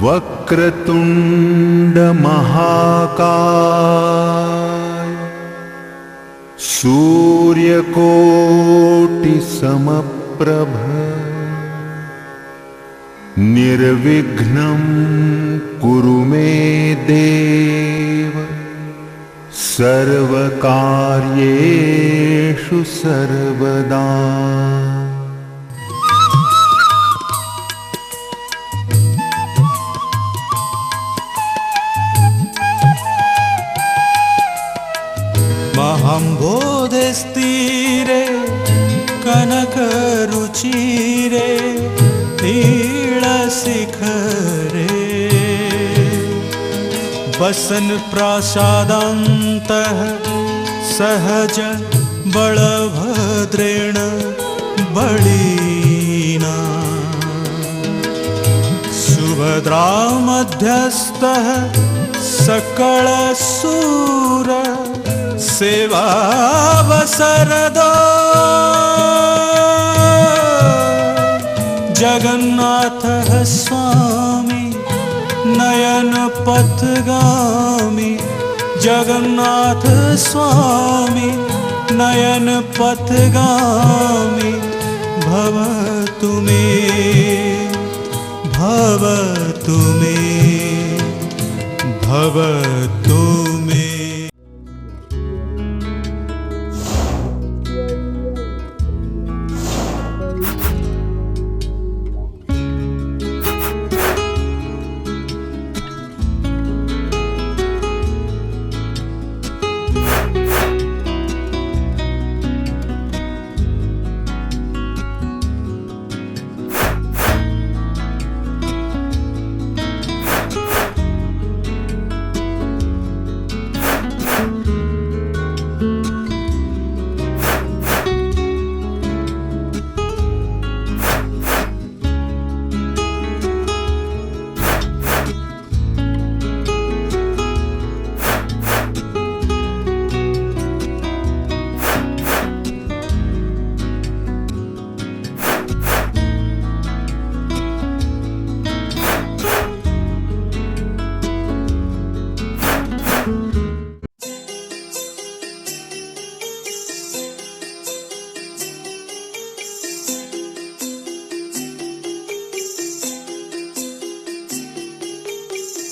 वक्रतुंड महाकाय सूर्यकोटि समप्रभ निर्विघ्नं कुरु मे देव सर्वकार्येषु सर्वदा। महम्बोधिस्तीरे कनकरुचिरे नीलशिखरे वसन प्रासादान्तः सहज बलभद्रेण बलीना सुभद्रा मध्यस्थः सकलसूर सेवावसरदो जगन्नाथः स्वामी नयन पथगामी जगन्नाथ स्वामी नयन पथगामी भवतु मे भवतु मे भवतु मे।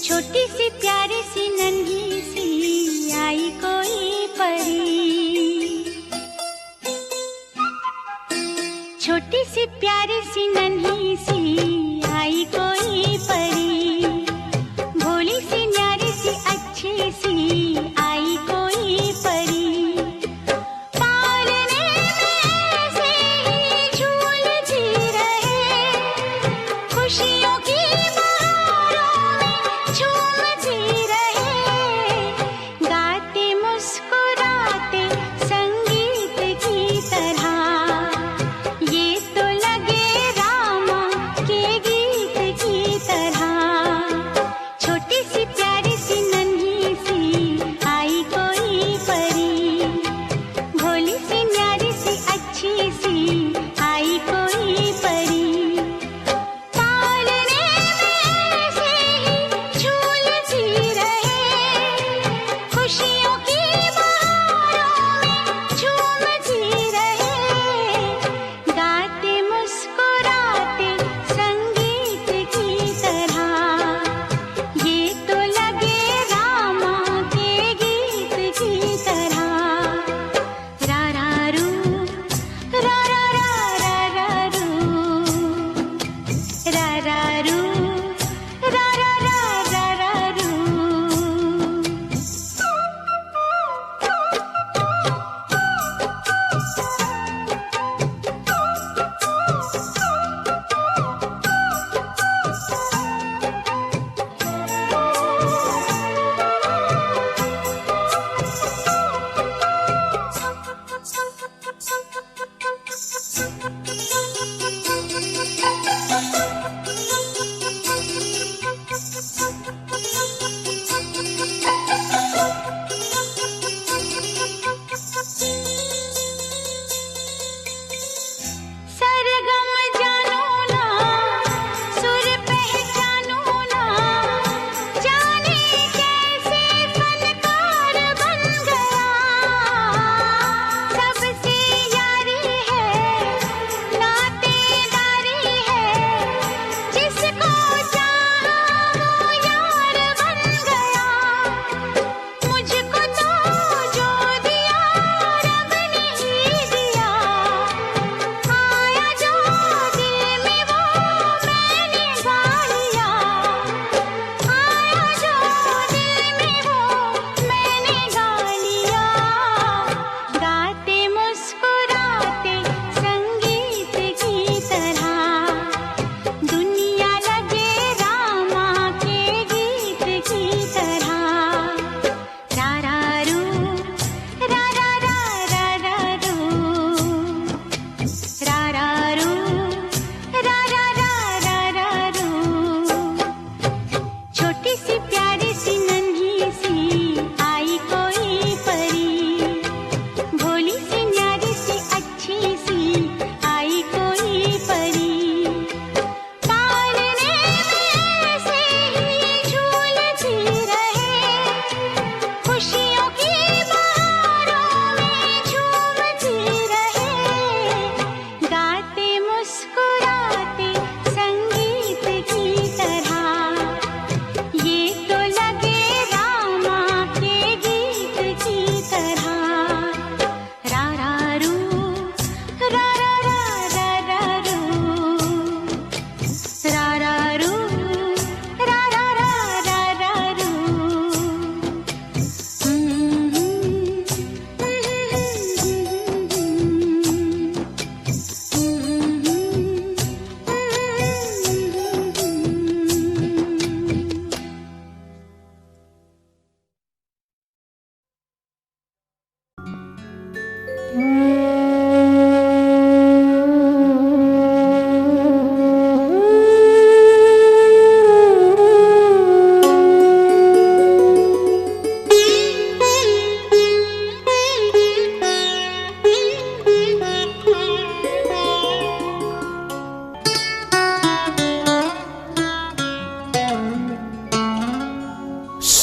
छोटी सी प्यारी सी नन्ही सी आई कोई परी, छोटी सी प्यारी सी नन्ही सी आई कोई परी, भोली सी न्यारी सी अच्छी सी आई कोई परी, पालने में ऐसे ही झूलती रहे, खुशियों की झूमती रहे, गाते मुस्कुराते संगीत की तरह, ये तो लगे रामा के गीत की तरह। छोटी सी प्यारी सी नन्ही सी आई कोई परी, भोली सी न्यारी सी अच्छी सी आई कोई परी, पालने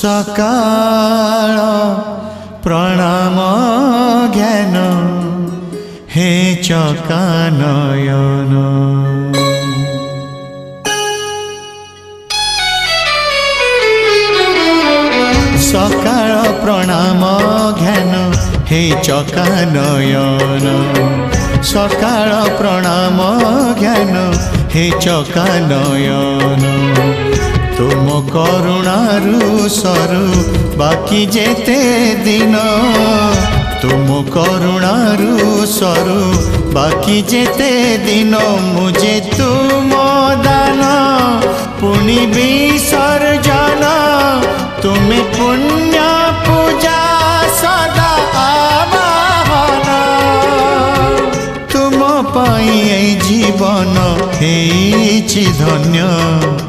सकाळ प्रणाम ज्ञान हे चकानयन सकाळ प्रणाम ज्ञान हे चकानयन सकाळ प्रणाम ज्ञान हे चकानयन तुम करुणारु सरु बाकी जेते दिन तुम करुणारु सरु बाकी जेते दिन मुझे तुम दान पुनि विसर्जन तुम्हें पुण्य पूजा सदा आवाहन तुम पाई जीवन हेछि धन्य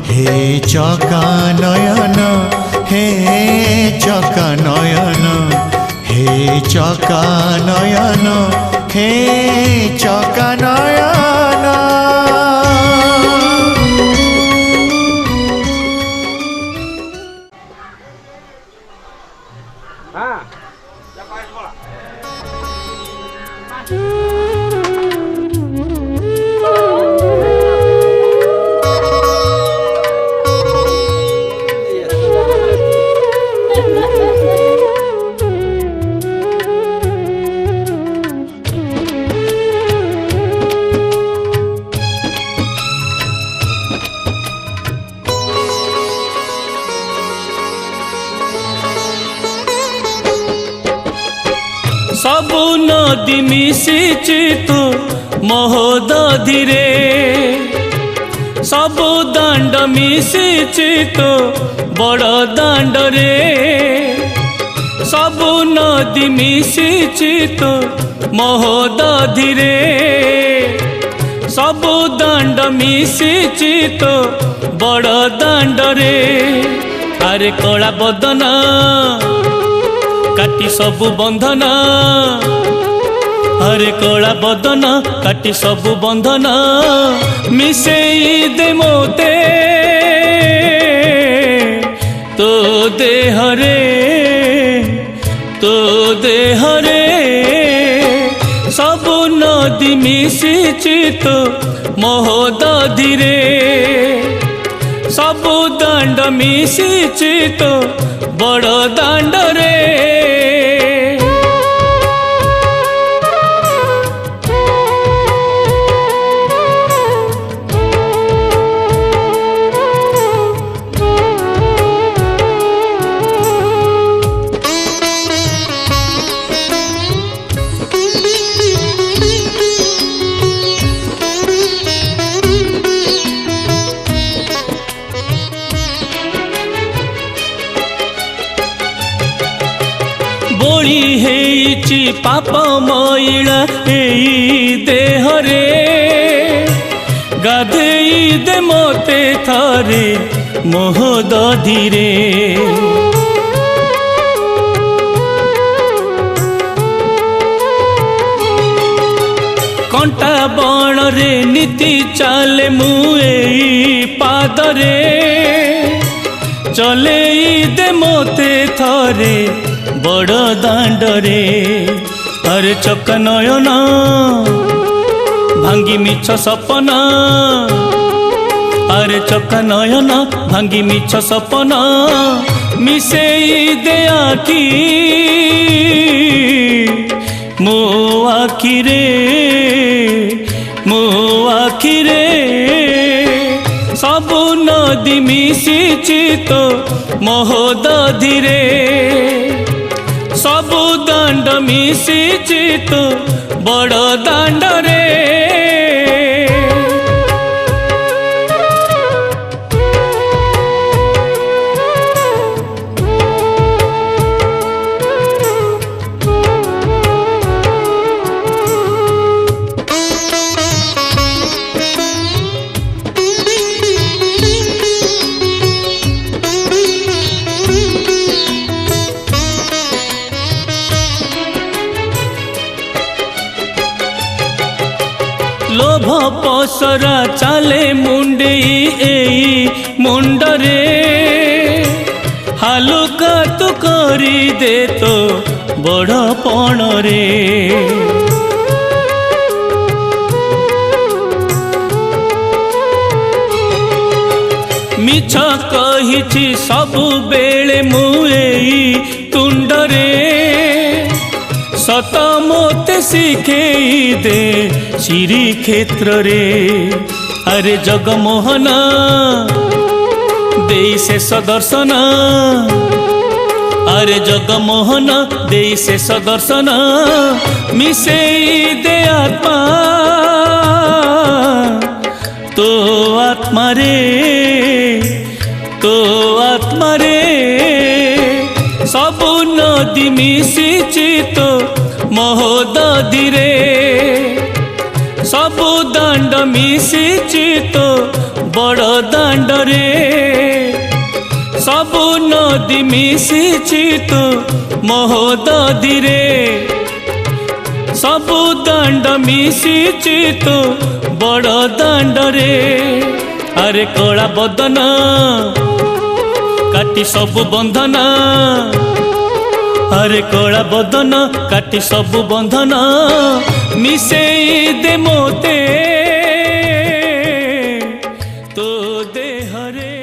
हे चकानयन हे चकानयन हे चकानयन हे चकानयन सबु नदी मिशिछि तू महोदधिरे सबु दांड मिशिछि तू बड़ दांड रे सबु नदी मिशिछि तू महोदधिरे सबु दांड मिशिछि तू बड़ दांड रे अरे कला बदना काटी सबु बंधन हरे कला बदन काटी सबु बंधन मिसेई दे मोते तो देहरे सबु नदी मिशिछि तो महोदधिरे सबु दांड मिशिछि तो बड़ दांड रे बोली हेची पाप मैला एई देहरे गाधेई दे मोते थरे महोदधिरे कंटा बण रे नीति चाले मुए पादरे चले दे मोते थरे बड़ दांडरे अरे चकानयन भांगी मिछ सपना अरे चकानयन भांगी मिछ सपना मिसेई दे आखी मो आखिरे सबु नदी मिशिछि तो महोदधिरे सबु दांड मिशिछि तो बड़ दांड रे लोभ पसरा चाले मुंडे एई मुंडरे ହାଲୁକା ତୁ କରିଦେ ତୋ ବଡ଼ପଣରେ। ମିଛ କହିଛି ସବୁବେଳେ ମୁଁ ଏଇ ତୁଣ୍ଡରେ, ସତ ମୋତେ ଶିଖେଇ ଦେ ଶ୍ରୀକ୍ଷେତ୍ରରେ। ଆରେ ଜଗମୋହନ ଦେଇ ଶେଷ ଦର୍ଶନ, ଆରେ ଜଗମୋହନ ଦେଇ ଶେଷ ଦର୍ଶନ, ମିଶେଇ ଦେ ଆତ୍ମା ତୋ ଆତ୍ମାରେ, ତୋ ଆତ୍ମାରେ। ସବୁ ନଦୀ ମିଶିଛି ତୋ ମହୋଦଧିରେ, ସବୁ ଦାଣ୍ଡ ମିଶିଛି ତୋ ବଡ଼ ଦାଣ୍ଡରେ, ସବୁ ନଦୀ ମିଶିଛି ତୋ ମହୋଦଧିରେ, ସବୁ ଦାଣ୍ଡ ମିଶିଛି ତୋ ବଡ଼ ଦାଣ୍ଡରେ। ଆରେ କଳା ବଦନ କାଟି ସବୁ ବନ୍ଧନ, ଆରେ କଳା ବଦନ କାଟି ସବୁ ବନ୍ଧନ, ମିଶେଇ ଦେ ମୋତେ ତୋ ଦେହରେ।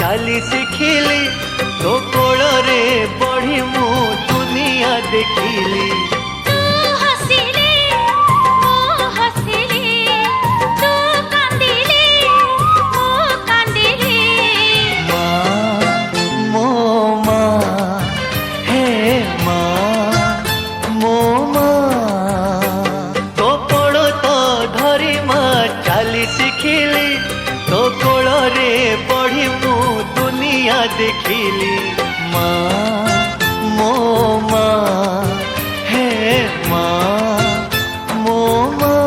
चाली शिखिली तो कोल रे बढ़ी मु दुनिया देखिली तू हसिले मो हसिले तू कांदिले मो कांदिले मो माँ हे माँ मो माँ तो कोल तो धरी माँ चाली शिखिली तो कोल रे बढ़ी मु दुनिया देखिली माँ मो माँ हे माँ मो माँ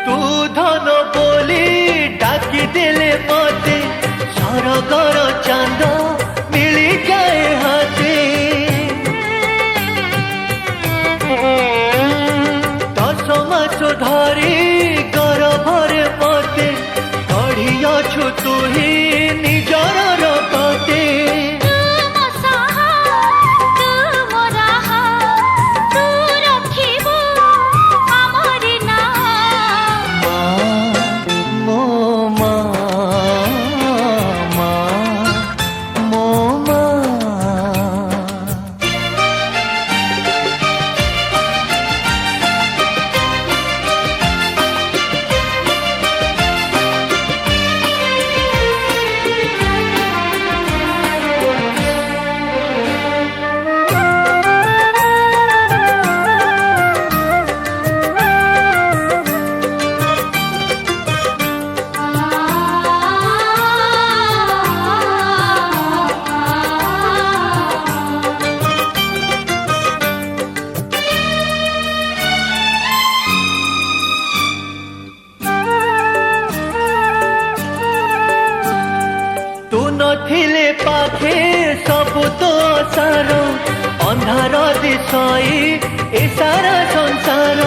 तू धन बोली डाकी देले मते सरगर चांद मिली जाए हाथे 10 मास धरी गर्भरे मते गढ़ियाछु तू ही निजर रगते तू मो साहा तू मो राहा तू रखिबो हमरे नाम मो माँ मो माँ तू नथिले पाखे सबु तो सार अंधार दिशई ए सारा संसार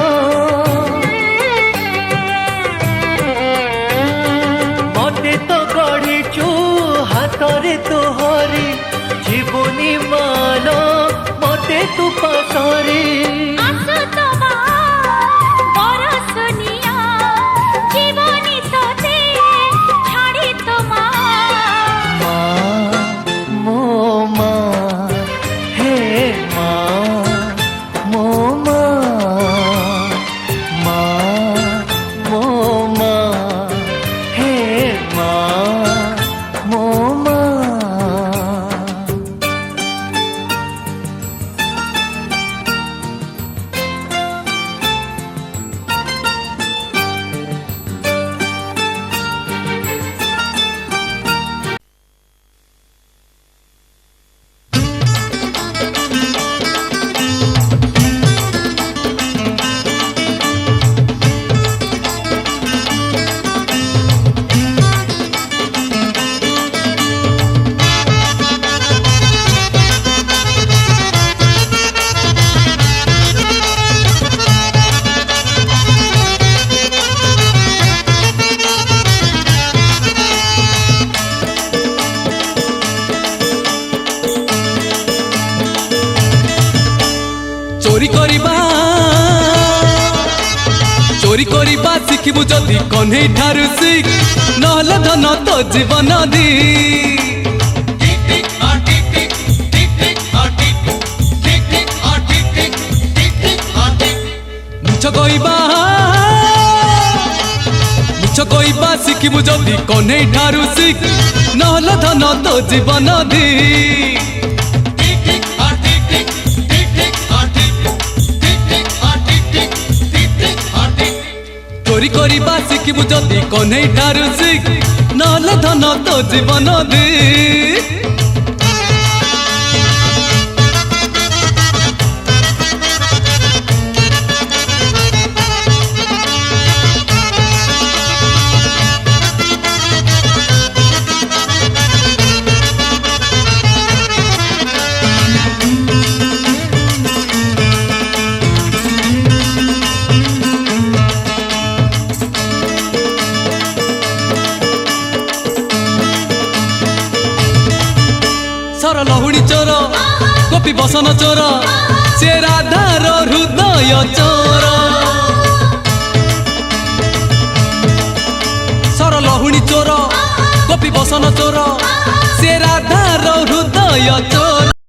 मते तो गढ़ीचु हाथरे तो हरी जीवनी मान मते तू पासरी आसु तो बा बरसनिया जीवनी तोते छाड़ी तो माँ मो माँ हे माँ मो माँ मो माँ हे माँ मो माँ चोरी करिबा शिखिबु जदि कन्हई ठारु शिख नहले धन तो जीवन दी मिछ कहवा शिखिबु जदि कन्हई ठारु शिख नहले धन तो जीवन दी चोरी करिबा शिखिबु जदि कन्हई ठारु शिख नहले धन तो जीवन दी ଗୋପୀ ବସନ ଚୋର ସେ ରାଧାର ହୃଦୟ ଚୋର ସର ଲହୁଣୀ ଚୋର ଗୋପୀ ବସନ ଚୋର ସେ ରାଧାର ହୃଦୟ ଚୋର